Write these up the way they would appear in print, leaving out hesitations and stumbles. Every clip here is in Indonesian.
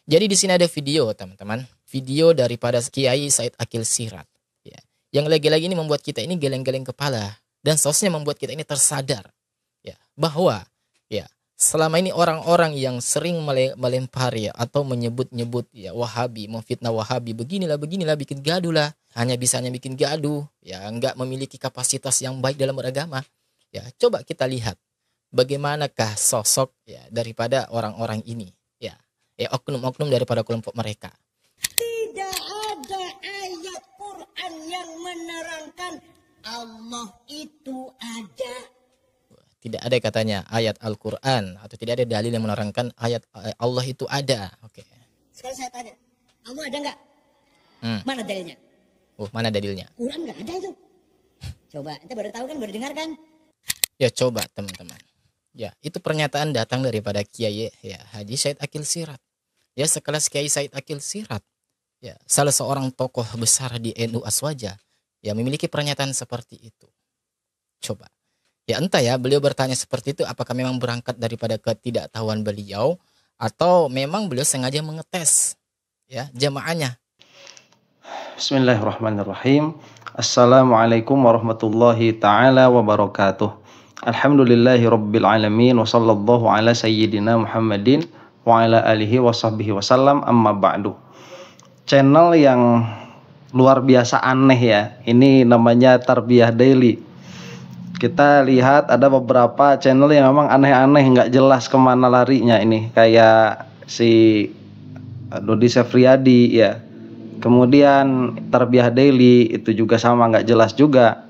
Jadi di sini ada video, teman-teman. Video daripada Kiai Said Akil Siraj. Ya. Yang lagi-lagi ini membuat kita ini geleng-geleng kepala. Dan seharusnya membuat kita ini tersadar. Ya, bahwa ya selama ini orang-orang yang sering melempar ya, atau menyebut-nyebut ya Wahabi, memfitnah Wahabi, beginilah, bikin gaduh lah. Hanya bikin gaduh. Ya, nggak memiliki kapasitas yang baik dalam beragama. Ya, coba kita lihat. Bagaimanakah sosok ya daripada orang-orang ini. Oknum-oknum daripada kelompok mereka. Tidak ada ayat Quran yang menerangkan Allah itu ada. Tidak ada katanya ayat Al-Quran atau tidak ada dalil yang menerangkan ayat Allah itu ada. Oke. Sekarang saya tanya, Allah ada nggak? Mana dalilnya? Mana dalilnya? Quran nggak ada itu. Coba, ente baru tahu kan, baru dengar kan? Ya coba teman-teman. Ya itu pernyataan datang daripada Kiai ya Haji Said Akil Siraj. Ya sekelas Kiai Said Akil Siraj, ya salah seorang tokoh besar di NU Aswaja, ya memiliki pernyataan seperti itu. Coba, ya entah ya beliau bertanya seperti itu, apakah memang berangkat daripada ketidaktahuan beliau atau memang beliau sengaja mengetes ya jamaahnya. Bismillahirrahmanirrahim. Assalamualaikum warahmatullahi taala wabarakatuh. Alhamdulillahi rabbil alamin wa sallallahu ala sayyidina Muhammadin wa ala alihi wa sahbihi wasallam, amma ba'du. Channel yang luar biasa aneh ya, ini namanya Tarbiyah Daily. Kita lihat ada beberapa channel yang memang aneh-aneh, nggak jelas kemana larinya ini. Kayak si Dodi Sefriadi ya, kemudian Tarbiyah Daily itu juga sama, nggak jelas juga.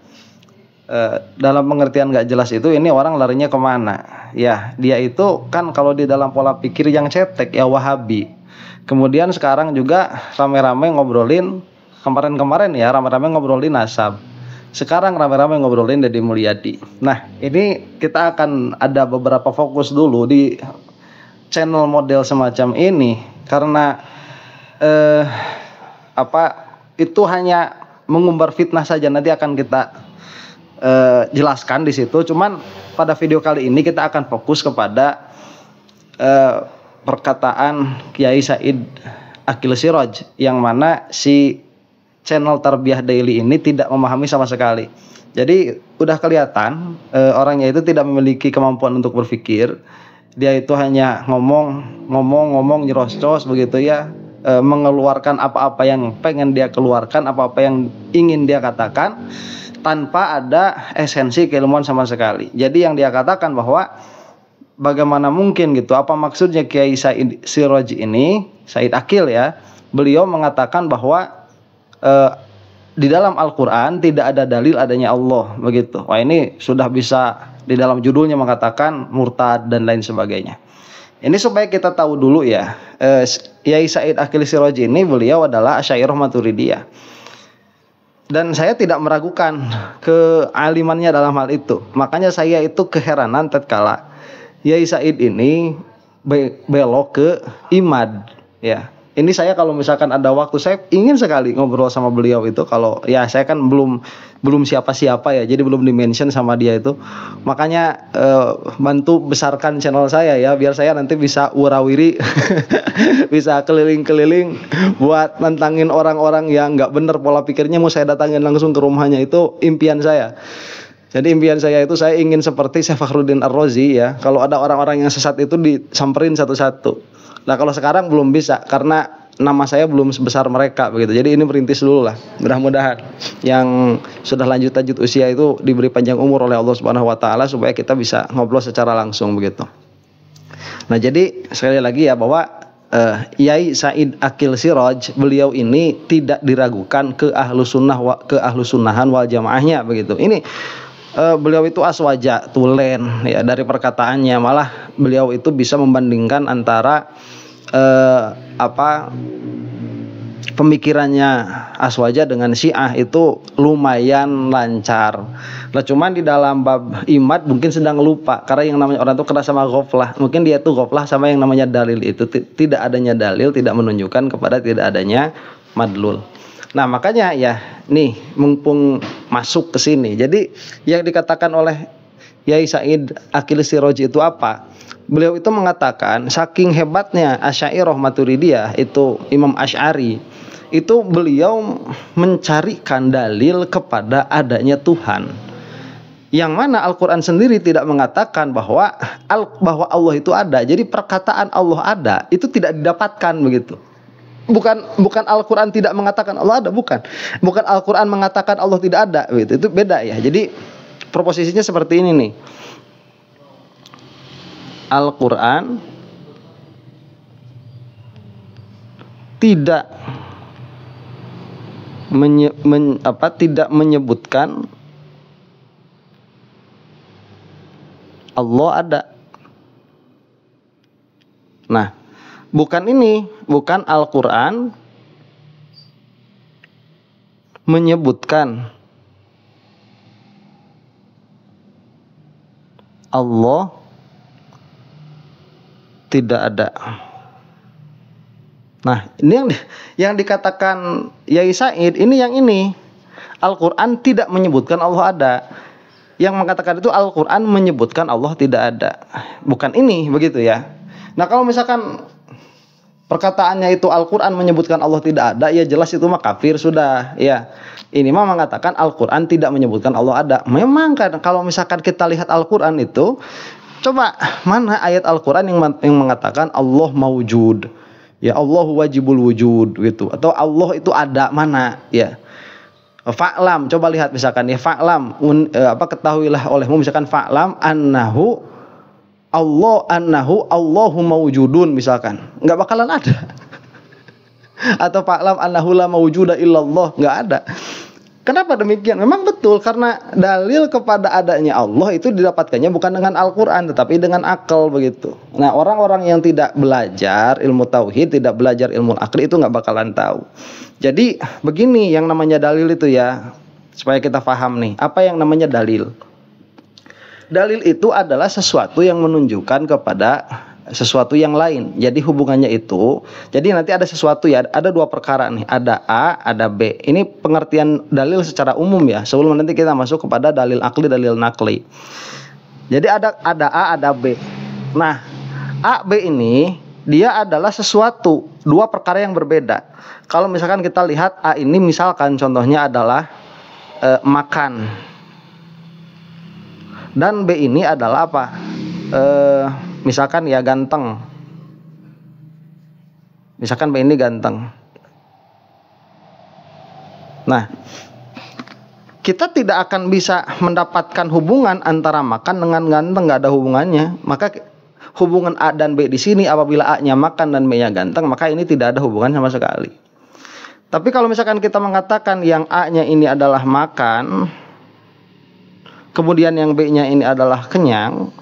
Dalam pengertian nggak jelas itu, ini orang larinya kemana? Ya, dia itu kan kalau di dalam pola pikir yang cetek ya Wahabi. Kemudian sekarang juga rame-rame ngobrolin kemarin ya, rame-rame ngobrolin nasab. Sekarang rame-rame ngobrolin Deddy Mulyadi. Nah, ini kita akan ada beberapa fokus dulu di channel model semacam ini karena itu hanya mengumbar fitnah saja, nanti akan kita jelaskan di situ. Cuman pada video kali ini kita akan fokus kepada perkataan Kiai Said Akil Siraj yang mana si channel Tarbiyah Daily ini tidak memahami sama sekali. Jadi udah kelihatan orangnya itu tidak memiliki kemampuan untuk berpikir. Dia itu hanya ngomong nyerocos begitu ya, mengeluarkan apa-apa yang pengen dia keluarkan, apa-apa yang ingin dia katakan, tanpa ada esensi keilmuan sama sekali. Jadi yang dia katakan bahwa bagaimana mungkin gitu, apa maksudnya Kiai Said Siraj ini, Said Akil ya, beliau mengatakan bahwa di dalam Al-Quran tidak ada dalil adanya Allah begitu. Wah, ini sudah bisa di dalam judulnya mengatakan murtad dan lain sebagainya. Ini supaya kita tahu dulu ya, Kiai Said Akil Siraj ini beliau adalah Asy'ariyah Maturidiyah. Dan saya tidak meragukan kealimannya dalam hal itu. Makanya saya itu keheranan tatkala Kiai Said ini belok ke Imad ya. Ini saya kalau misalkan ada waktu, saya ingin sekali ngobrol sama beliau itu. Kalau ya saya kan belum siapa-siapa ya, jadi belum di-mention sama dia itu. Makanya bantu besarkan channel saya ya, biar saya nanti bisa warawiri bisa keliling-keliling buat nantangin orang-orang yang nggak bener pola pikirnya, mau saya datangin langsung ke rumahnya. Itu impian saya. Jadi impian saya itu, saya ingin seperti Syekh Fakhruddin Ar-Razi ya. Kalau ada orang-orang yang sesat itu disamperin satu-satu. Nah kalau sekarang belum bisa karena nama saya belum sebesar mereka begitu. Jadi ini merintis dulu lah. Mudah-mudahan yang sudah lanjut usia itu diberi panjang umur oleh Allah Subhanahu wa taala supaya kita bisa ngobrol secara langsung begitu. Nah, jadi sekali lagi ya bahwa Kiai Said Akil Siraj beliau ini tidak diragukan ke ahlu sunnahan wal jamaahnya begitu. Ini beliau itu aswaja, tulen ya, dari perkataannya malah beliau itu bisa membandingkan antara pemikirannya aswaja dengan Syiah itu lumayan lancar. Nah cuman di dalam bab imad mungkin sedang lupa, karena yang namanya orang itu kena sama ghaflah. Mungkin dia itu ghaflah sama yang namanya dalil itu. Tidak adanya dalil tidak menunjukkan kepada tidak adanya madlul. Nah makanya ya nih mumpung masuk ke sini. Jadi yang dikatakan oleh Yai Said Aqil Siraj itu apa? Beliau itu mengatakan saking hebatnya Asy'ariyah Maturidiyah itu Imam Asy'ari itu beliau mencarikan dalil kepada adanya Tuhan. Yang mana Al-Qur'an sendiri tidak mengatakan bahwa Allah itu ada. Jadi perkataan Allah ada itu tidak didapatkan begitu. Bukan Al-Qur'an tidak mengatakan Allah ada, bukan. Bukan Al-Qur'an mengatakan Allah tidak ada gitu. Itu beda ya. Jadi proposisinya seperti ini nih. Al-Qur'an tidak tidak menyebutkan Allah ada. Nah, bukan Al-Qur'an menyebutkan Allah tidak ada. Nah, ini yang dikatakan Yai Said ini Al-Qur'an tidak menyebutkan Allah ada. Yang mengatakan itu Al-Qur'an menyebutkan Allah tidak ada. Bukan ini begitu ya. Nah, kalau misalkan perkataannya itu Al-Qur'an menyebutkan Allah tidak ada, ya jelas itu mah kafir sudah ya. Ini mah mengatakan Al-Qur'an tidak menyebutkan Allah ada. Memang kan kalau misalkan kita lihat Al-Qur'an itu, coba mana ayat Al-Qur'an yang mengatakan Allah maujud. Ya, Allahu wajibul wujud gitu. Atau Allah itu ada, mana ya. Fa'lam, coba lihat misalkan ya, fa'lam ketahuilah olehmu, misalkan fa'lam annahu Allahu mawjudun misalkan. Enggak bakalan ada. Atau fa'lam annahu la mawjuda illallah, enggak ada. Kenapa demikian? Memang betul karena dalil kepada adanya Allah itu didapatkannya bukan dengan Al-Qur'an tetapi dengan akal begitu. Nah, orang-orang yang tidak belajar ilmu tauhid, tidak belajar ilmu akli itu nggak bakalan tahu. Jadi begini yang namanya dalil itu ya, supaya kita paham nih, apa yang namanya dalil. Dalil itu adalah sesuatu yang menunjukkan kepada sesuatu yang lain. Jadi hubungannya itu, jadi nanti ada sesuatu ya, ada dua perkara nih, ada A, ada B. Ini pengertian dalil secara umum ya, sebelum nanti kita masuk kepada dalil akli, dalil nakli. Jadi ada A, ada B. Nah, A, B ini dia adalah sesuatu, dua perkara yang berbeda. Kalau misalkan kita lihat A ini misalkan contohnya adalah makan. Dan B ini adalah apa? Misalkan ya ganteng. Misalkan B ini ganteng. Nah, kita tidak akan bisa mendapatkan hubungan antara makan dengan ganteng, nggak ada hubungannya. Maka hubungan A dan B di sini apabila A-nya makan dan B-nya ganteng, maka ini tidak ada hubungan sama sekali. Tapi kalau misalkan kita mengatakan yang A-nya ini adalah makan, kemudian yang B-nya ini adalah kenyang,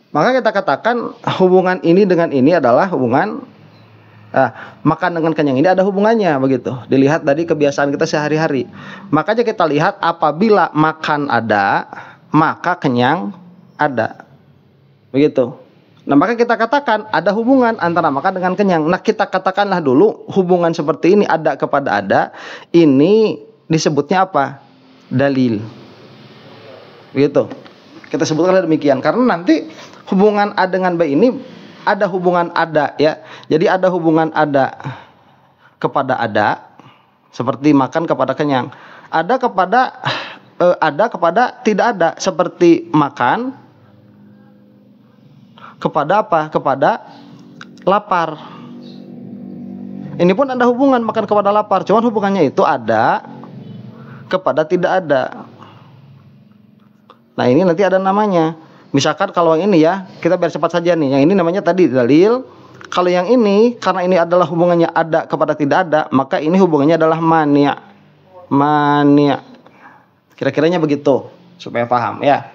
maka kita katakan hubungan ini dengan ini adalah hubungan makan dengan kenyang ini ada hubungannya begitu. Dilihat dari kebiasaan kita sehari-hari. Makanya kita lihat apabila makan ada, maka kenyang ada. Begitu. Nah, maka kita katakan ada hubungan antara makan dengan kenyang. Nah, kita katakanlah dulu hubungan seperti ini ada kepada ada, ini disebutnya apa? Dalil. Begitu. Kita sebutkan demikian karena nanti hubungan A dengan B ini ada hubungan ada ya. Jadi ada hubungan ada kepada ada seperti makan kepada kenyang. Ada kepada tidak ada seperti makan kepada apa? Kepada lapar. Ini pun ada hubungan makan kepada lapar. Cuman hubungannya itu ada kepada tidak ada. Nah, ini nanti ada namanya. Misalkan kalau yang ini ya, kita biar cepat saja nih. Yang ini namanya tadi dalil. Kalau yang ini, karena ini adalah hubungannya ada kepada tidak ada, maka ini hubungannya adalah mani'. Mani'. Kira-kiranya begitu, supaya paham ya.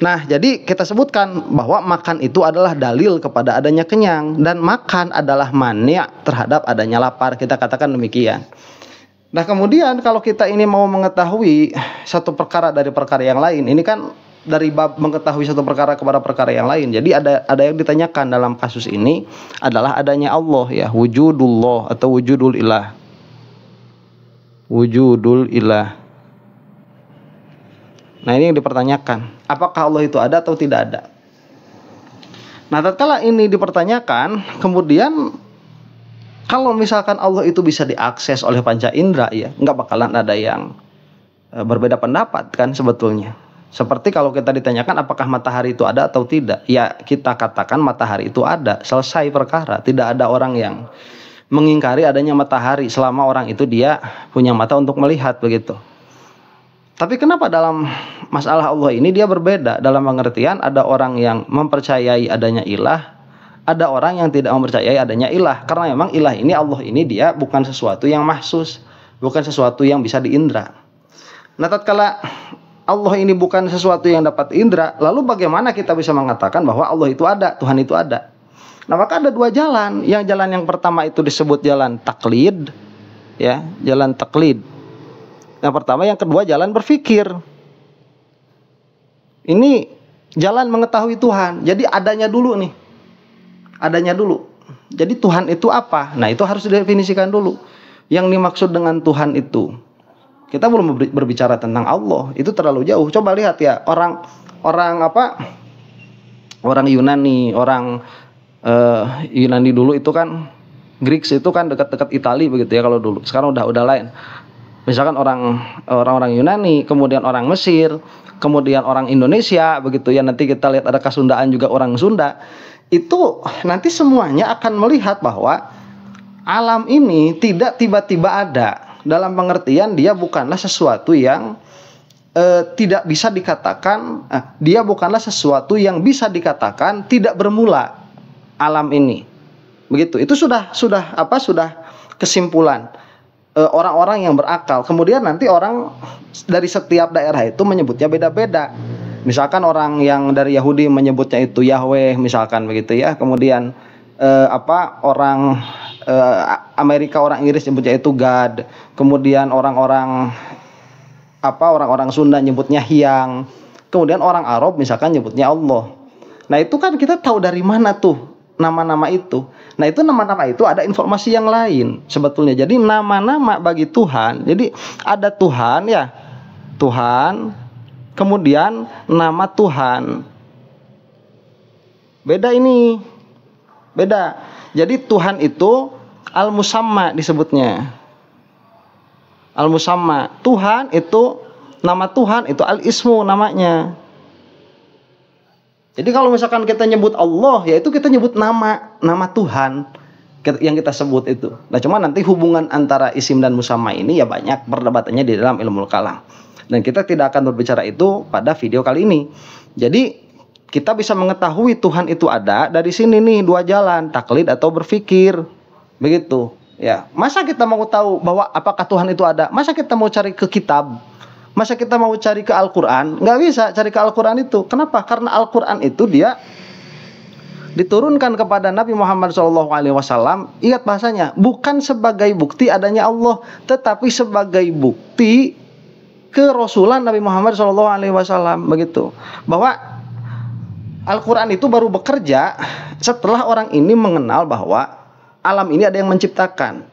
Nah, jadi kita sebutkan bahwa makan itu adalah dalil kepada adanya kenyang. Dan makan adalah mani' terhadap adanya lapar. Kita katakan demikian. Nah, kemudian kalau kita ini mau mengetahui satu perkara dari perkara yang lain, ini kan dari bab mengetahui satu perkara kepada perkara yang lain. Jadi ada yang ditanyakan dalam kasus ini adalah adanya Allah ya, wujudullah atau wujudul ilah. Wujudul ilah. Nah, ini yang dipertanyakan. Apakah Allah itu ada atau tidak ada? Nah, tatkala ini dipertanyakan, kemudian kalau misalkan Allah itu bisa diakses oleh panca indera, ya nggak bakalan ada yang berbeda pendapat kan sebetulnya. Seperti kalau kita ditanyakan apakah matahari itu ada atau tidak, ya kita katakan matahari itu ada, selesai perkara. Tidak ada orang yang mengingkari adanya matahari selama orang itu dia punya mata untuk melihat, begitu. Tapi kenapa dalam masalah Allah ini dia berbeda? Dalam pengertian ada orang yang mempercayai adanya ilah, ada orang yang tidak mempercayai adanya ilah. Karena memang ilah ini, Allah ini dia bukan sesuatu yang mahsus, bukan sesuatu yang bisa diindra. Nah, tatkala Allah ini bukan sesuatu yang dapat indra, lalu bagaimana kita bisa mengatakan bahwa Allah itu ada, Tuhan itu ada? Nah, maka ada dua jalan. Yang jalan yang pertama itu disebut jalan taklid, ya, jalan taklid. Yang pertama, yang kedua jalan berpikir. Ini jalan mengetahui Tuhan. Jadi adanya dulu nih. Adanya dulu. Jadi Tuhan itu apa? Nah, itu harus didefinisikan dulu. Yang dimaksud dengan Tuhan itu. Kita belum berbicara tentang Allah. Itu terlalu jauh. Coba lihat ya, orang Yunani, Yunani dulu itu kan, Greeks itu kan dekat-dekat Italia begitu ya kalau dulu. Sekarang udah lain. Misalkan orang Yunani, kemudian orang Mesir, kemudian orang Indonesia begitu ya. Nanti kita lihat ada Kasundaan juga orang Sunda. Itu nanti semuanya akan melihat bahwa alam ini tidak tiba-tiba ada. Dalam pengertian dia bukanlah sesuatu yang tidak bisa dikatakan, dia bukanlah sesuatu yang bisa dikatakan tidak bermula. Alam ini, begitu. Itu sudah kesimpulan orang-orang yang berakal. Kemudian nanti orang dari setiap daerah itu menyebutnya beda-beda. Misalkan orang yang dari Yahudi menyebutnya itu Yahweh, misalkan begitu ya. Kemudian orang Amerika, orang Inggris nyebutnya itu God. Kemudian orang-orang Sunda nyebutnya Hyang. Kemudian orang Arab misalkan nyebutnya Allah. Nah, itu kan kita tahu dari mana tuh nama-nama itu. Nah, itu nama-nama itu ada informasi yang lain sebetulnya. Jadi nama-nama bagi Tuhan. Jadi ada Tuhan ya. Tuhan, kemudian nama Tuhan. Beda ini. Beda. Jadi Tuhan itu al-musamma disebutnya. Al-musamma. Tuhan itu, nama Tuhan itu al-ismu namanya. Jadi kalau misalkan kita nyebut Allah, yaitu kita nyebut nama Tuhan yang kita sebut itu. Nah, cuma nanti hubungan antara isim dan musamma ini ya banyak perdebatannya di dalam ilmu kalam. Dan kita tidak akan berbicara itu pada video kali ini. Jadi kita bisa mengetahui Tuhan itu ada dari sini nih, dua jalan, taklid atau berpikir. Begitu. Ya, masa kita mau tahu bahwa apakah Tuhan itu ada? Masa kita mau cari ke kitab? Masa kita mau cari ke Al-Quran? Nggak bisa cari ke Al-Quran itu. Kenapa? Karena Al-Quran itu dia diturunkan kepada Nabi Muhammad SAW. Ingat bahasanya, bukan sebagai bukti adanya Allah, tetapi sebagai bukti kerasulan Nabi Muhammad SAW. Begitu. Bahwa Al-Quran itu baru bekerja setelah orang ini mengenal bahwa alam ini ada yang menciptakan.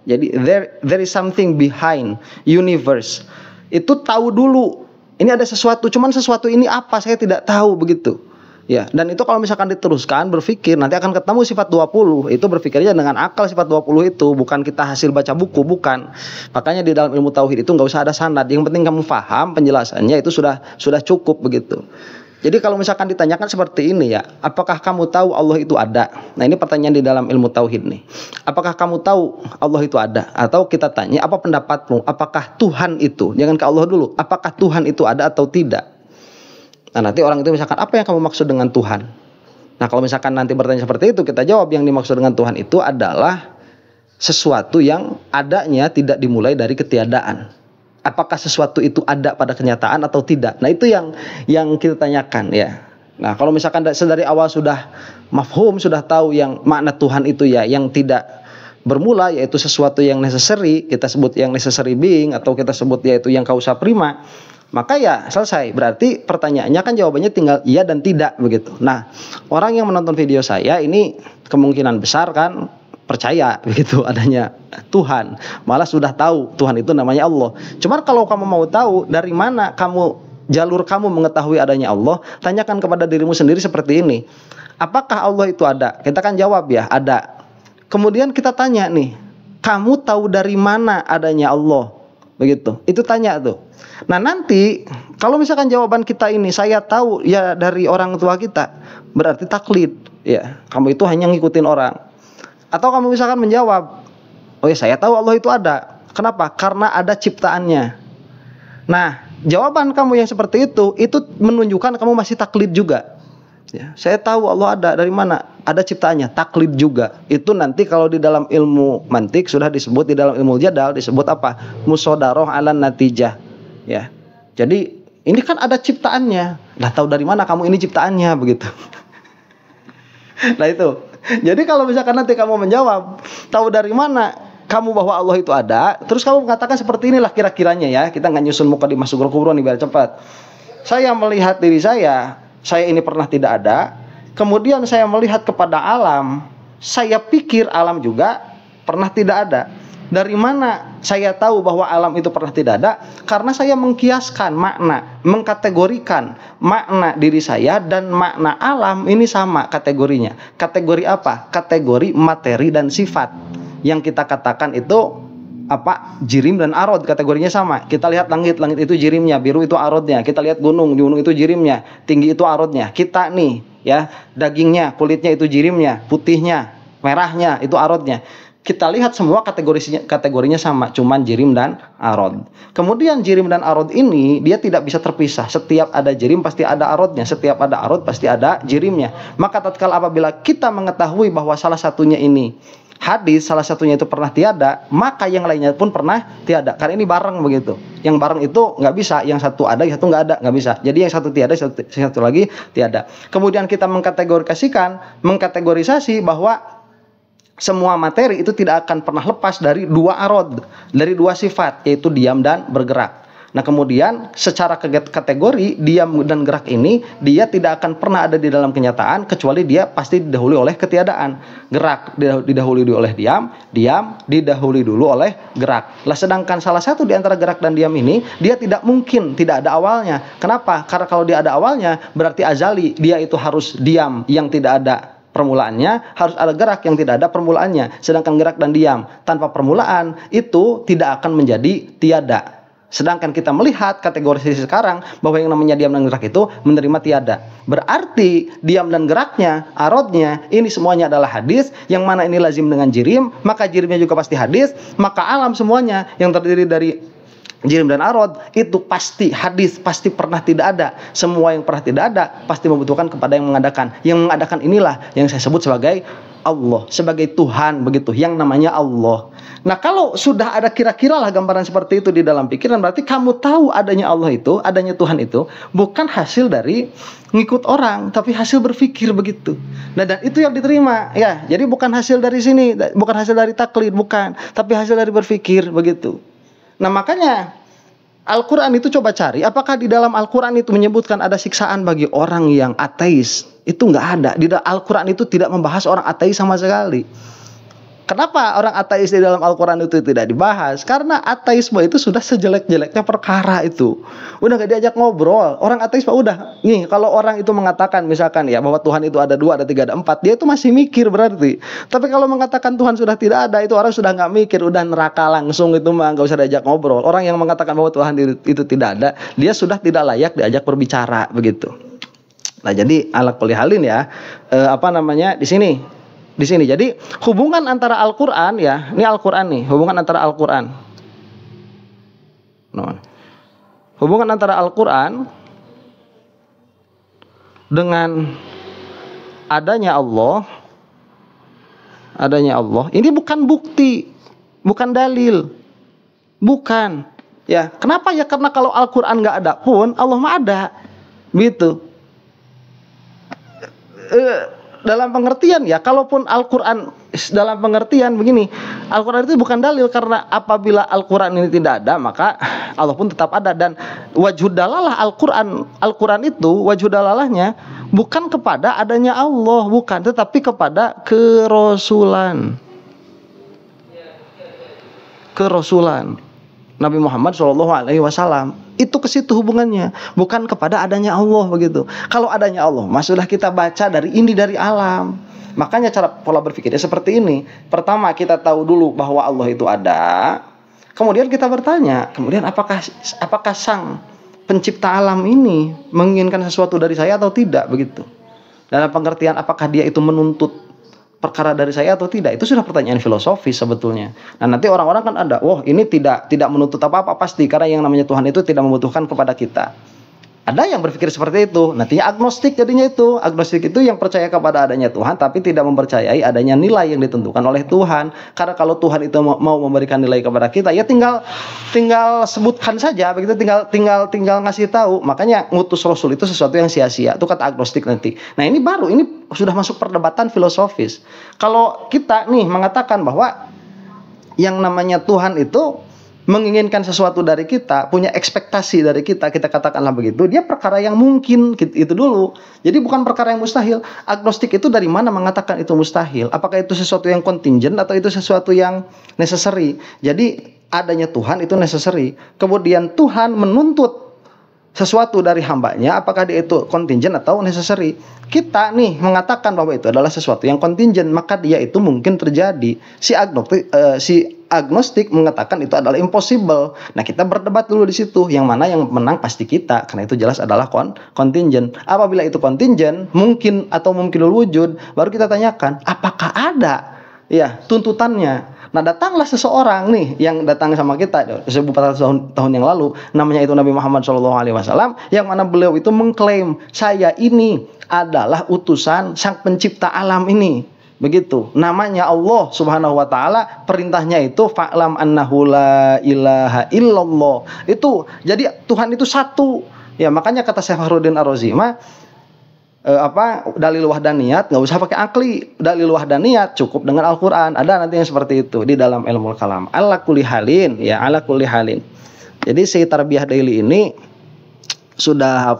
Jadi there is something behind universe. Itu tahu dulu. Ini ada sesuatu, cuman sesuatu ini apa saya tidak tahu begitu. Ya, dan itu kalau misalkan diteruskan berpikir nanti akan ketemu sifat 20. Itu berpikirnya dengan akal sifat 20 itu, bukan kita hasil baca buku, bukan. Makanya di dalam ilmu tauhid itu enggak usah ada sanad. Yang penting kamu paham penjelasannya itu sudah cukup begitu. Jadi kalau misalkan ditanyakan seperti ini ya, apakah kamu tahu Allah itu ada? Nah, ini pertanyaan di dalam ilmu tauhid nih. Apakah kamu tahu Allah itu ada? Atau kita tanya, apa pendapatmu? Apakah Tuhan itu? Jangan ke Allah dulu. Apakah Tuhan itu ada atau tidak? Nah, nanti orang itu misalkan, apa yang kamu maksud dengan Tuhan? Nah, kalau misalkan nanti bertanya seperti itu, kita jawab yang dimaksud dengan Tuhan itu adalah sesuatu yang adanya tidak dimulai dari ketiadaan. Apakah sesuatu itu ada pada kenyataan atau tidak? Nah, itu yang kita tanyakan ya. Nah, kalau misalkan dari awal sudah mafhum, sudah tahu yang makna Tuhan itu ya, yang tidak bermula, yaitu sesuatu yang necessary, kita sebut yang necessary being, atau kita sebut yaitu yang causa prima, maka ya selesai. Berarti pertanyaannya kan jawabannya tinggal iya dan tidak begitu. Nah, orang yang menonton video saya ini kemungkinan besar kan percaya begitu adanya Tuhan, malah sudah tahu Tuhan itu namanya Allah. Cuma kalau kamu mau tahu dari mana kamu jalur kamu mengetahui adanya Allah, tanyakan kepada dirimu sendiri seperti ini. Apakah Allah itu ada? Kita kan jawab ya, ada. Kemudian kita tanya nih, kamu tahu dari mana adanya Allah? Begitu. Itu tanya tuh. Nah, nanti kalau misalkan jawaban kita ini saya tahu ya dari orang tua kita, berarti taklid, ya. Kamu itu hanya ngikutin orang. Atau kamu misalkan menjawab, oh ya saya tahu Allah itu ada. Kenapa? Karena ada ciptaannya. Nah, jawaban kamu yang seperti itu menunjukkan kamu masih taklid juga. Ya, saya tahu Allah ada, dari mana? Ada ciptaannya, taklid juga. Itu nanti kalau di dalam ilmu mantik sudah disebut, di dalam ilmu jadal disebut apa? Musadarah ala natijah. Ya. Jadi ini kan ada ciptaannya. Lah tahu dari mana kamu ini ciptaannya, begitu. Nah itu. Jadi kalau misalkan nanti kamu menjawab, tahu dari mana kamu bahwa Allah itu ada, terus kamu mengatakan seperti inilah kira-kiranya ya. Kita nggak nyusun muka di masuk kubur nih biar cepat. Saya melihat diri saya ini pernah tidak ada. Kemudian saya melihat kepada alam, saya pikir alam juga pernah tidak ada. Dari mana saya tahu bahwa alam itu pernah tidak ada? Karena saya mengkiaskan makna, mengkategorikan makna diri saya dan makna alam ini sama kategorinya. Kategori apa? Kategori materi dan sifat. Yang kita katakan itu apa? Jirim dan arod, kategorinya sama. Kita lihat langit itu jirimnya, biru itu arodnya. Kita lihat gunung itu jirimnya, tinggi itu arodnya. Kita nih ya, dagingnya, kulitnya itu jirimnya, putihnya, merahnya itu arodnya. Kita lihat semua kategorinya sama, cuman jirim dan arod. Kemudian jirim dan arod ini dia tidak bisa terpisah. Setiap ada jirim pasti ada arodnya, setiap ada arod pasti ada jirimnya. Maka tatkala apabila kita mengetahui bahwa salah satunya ini hadis, salah satunya itu pernah tiada, maka yang lainnya pun pernah tiada. Karena ini bareng begitu. Yang bareng itu nggak bisa, yang satu ada, yang satu nggak ada, nggak bisa. Jadi yang satu tiada, satu lagi tiada. Kemudian kita mengkategorisasi bahwa semua materi itu tidak akan pernah lepas dari dua arod, dari dua sifat, yaitu diam dan bergerak. Nah kemudian secara kategori diam dan gerak ini dia tidak akan pernah ada di dalam kenyataan kecuali dia pasti didahului oleh ketiadaan. Gerak didahului oleh diam didahului dulu oleh gerak. Lah sedangkan salah satu di antara gerak dan diam ini dia tidak mungkin tidak ada awalnya. Kenapa? Karena kalau dia ada awalnya berarti azali, dia itu harus diam yang tidak ada permulaannya, harus ada gerak yang tidak ada permulaannya. Sedangkan gerak dan diam tanpa permulaan itu tidak akan menjadi tiada. Sedangkan kita melihat kategori sekarang bahwa yang namanya diam dan gerak itu menerima tiada. Berarti diam dan geraknya, arodnya, ini semuanya adalah hadis. Yang mana ini lazim dengan jirim, maka jirimnya juga pasti hadis. Maka alam semuanya yang terdiri dari jirim dan arod itu pasti hadis, pasti pernah tidak ada. Semua yang pernah tidak ada pasti membutuhkan kepada yang mengadakan. Yang mengadakan inilah yang saya sebut sebagai Allah, sebagai Tuhan, begitu, yang namanya Allah. Nah kalau sudah ada kira-kira lah gambaran seperti itu di dalam pikiran, berarti kamu tahu adanya Allah itu, adanya Tuhan itu bukan hasil dari ngikut orang, tapi hasil berpikir begitu. Nah dan itu yang diterima ya. Jadi bukan hasil dari sini, bukan hasil dari taklid, bukan, tapi hasil dari berpikir begitu. Nah makanya Al-Quran itu coba cari, apakah di dalam Al-Quran itu menyebutkan ada siksaan bagi orang yang ateis? Itu nggak ada. Di Al-Quran itu tidak membahas orang ateis sama sekali. Kenapa orang ateis di dalam Al-Quran itu tidak dibahas? Karena ateisme itu sudah sejelek-jeleknya perkara itu. Udah gak diajak ngobrol. Orang ateis udah. Nih kalau orang itu mengatakan misalkan ya bahwa Tuhan itu ada 2, ada 3, ada 4. Dia itu masih mikir berarti. Tapi kalau mengatakan Tuhan sudah tidak ada, itu orang sudah gak mikir. Udah neraka langsung, itu mah gak usah diajak ngobrol. Orang yang mengatakan bahwa Tuhan itu tidak ada, dia sudah tidak layak diajak berbicara begitu. Nah jadi ala kulli halin ya, di sini. Jadi hubungan antara Al-Quran ya, ini Al-Quran nih, hubungan antara Al-Quran. Hubungan antara Al-Quran dengan adanya Allah, ini bukan bukti, bukan dalil, bukan. Ya, kenapa ya? Karena kalau Al-Quran nggak ada pun Allah mah ada, gitu. Dalam pengertian ya, kalaupun Al-Quran dalam pengertian begini, Al-Quran itu bukan dalil, karena apabila Al-Quran ini tidak ada maka Allah pun tetap ada. Dan wajhud dalalah Al-Quran itu wajhud dalalahnya bukan kepada adanya Allah, bukan, tetapi kepada kerasulan. Nabi Muhammad SAW. Itu ke situ hubungannya, bukan kepada adanya Allah begitu. Kalau adanya Allah, sudah kita baca dari alam. Makanya cara pola berpikirnya seperti ini. Pertama kita tahu dulu bahwa Allah itu ada. Kemudian kita bertanya, kemudian apakah sang pencipta alam ini menginginkan sesuatu dari saya atau tidak begitu? Dalam pengertian apakah dia itu menuntut perkara dari saya atau tidak, itu sudah pertanyaan filosofis sebetulnya. Nah nanti orang-orang kan ada, wah ini tidak menuntut apa-apa pasti, karena yang namanya Tuhan itu tidak membutuhkan kepada kita. Ada yang berpikir seperti itu, nantinya agnostik jadinya itu. Agnostik itu yang percaya kepada adanya Tuhan, tapi tidak mempercayai adanya nilai yang ditentukan oleh Tuhan. Karena kalau Tuhan itu mau memberikan nilai kepada kita, ya tinggal sebutkan saja, begitu, tinggal ngasih tahu. Makanya ngutus Rasul itu sesuatu yang sia-sia. Itu kata agnostik nanti. Nah ini sudah masuk perdebatan filosofis. Kalau kita nih mengatakan bahwa yang namanya Tuhan itu menginginkan sesuatu dari kita, punya ekspektasi dari kita katakanlah begitu, dia perkara yang mungkin, itu dulu. Jadi bukan perkara yang mustahil. Agnostik itu dari mana mengatakan itu mustahil? Apakah itu sesuatu yang contingent atau itu sesuatu yang necessary? Jadi adanya Tuhan itu necessary. Kemudian Tuhan menuntut sesuatu dari hambanya, apakah dia itu contingent atau necessary? Kita nih mengatakan bahwa itu adalah sesuatu yang contingent, maka dia itu mungkin terjadi. Si agnostik mengatakan itu adalah impossible. Nah kita berdebat dulu di situ, yang mana yang menang pasti kita, karena itu jelas adalah contingent. Apabila itu contingent, mungkin atau mungkinul wujud, baru kita tanyakan apakah ada ya tuntutannya. Nah datanglah seseorang nih yang datang sama kita 1400 tahun yang lalu, namanya itu Nabi Muhammad SAW, yang mana beliau itu mengklaim saya ini adalah utusan sang pencipta alam ini. Begitu. Namanya Allah Subhanahu wa taala, perintahnya itu fa'lam annahu la ilaha illallah. Itu jadi Tuhan itu satu. Ya makanya kata Syekh Fakhruddin Ar-Razi dalil wahdaniyat nggak usah pakai akli, dalil wahdaniyat cukup dengan Al-Qur'an. Ada nanti yang seperti itu di dalam ilmu kalam. Ala kulli halin. Jadi si tarbiyah daily ini sudah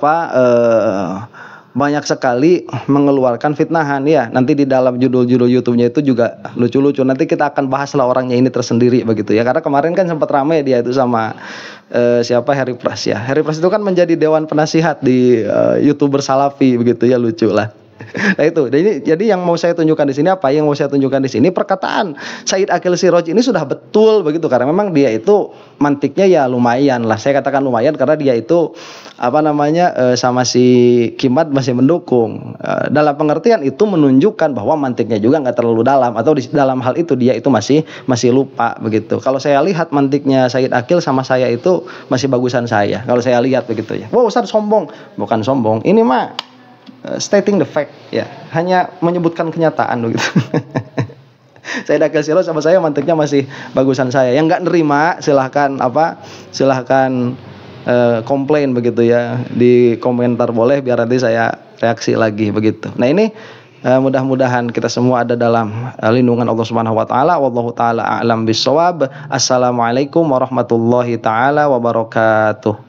banyak sekali mengeluarkan fitnahan ya. Nanti di dalam judul-judul YouTube-nya itu juga lucu-lucu. Nanti kita akan bahaslah orangnya ini tersendiri begitu ya. Karena kemarin kan sempat ramai dia itu sama Harry Pras ya. Harry Pras itu kan menjadi dewan penasihat di YouTuber Salafi begitu ya, lucu lah. Nah itu, jadi yang mau saya tunjukkan di sini apa? Yang mau saya tunjukkan di sini perkataan Said Aqil Siraj ini sudah betul begitu, karena memang dia itu mantiknya ya lumayan lah. Saya katakan lumayan karena dia itu sama si Kimat masih mendukung. Dalam pengertian itu menunjukkan bahwa mantiknya juga nggak terlalu dalam, atau di dalam hal itu dia itu masih lupa begitu. Kalau saya lihat mantiknya Said Aqil sama saya itu masih bagusan saya. Kalau saya lihat begitu ya. Wah Ustaz sombong, bukan sombong. Ini mah stating the fact ya, hanya menyebutkan kenyataan begitu. Saya Aqil Siraj sama saya mantiknya masih bagusan saya. Yang nggak nerima silahkan komplain begitu ya, di komentar boleh, biar nanti saya reaksi lagi begitu. Nah ini mudah-mudahan kita semua ada dalam lindungan Allah Subhanahu wa taala. Wallahu taala a'lam bissawab. Assalamualaikum warahmatullahi taala wabarakatuh.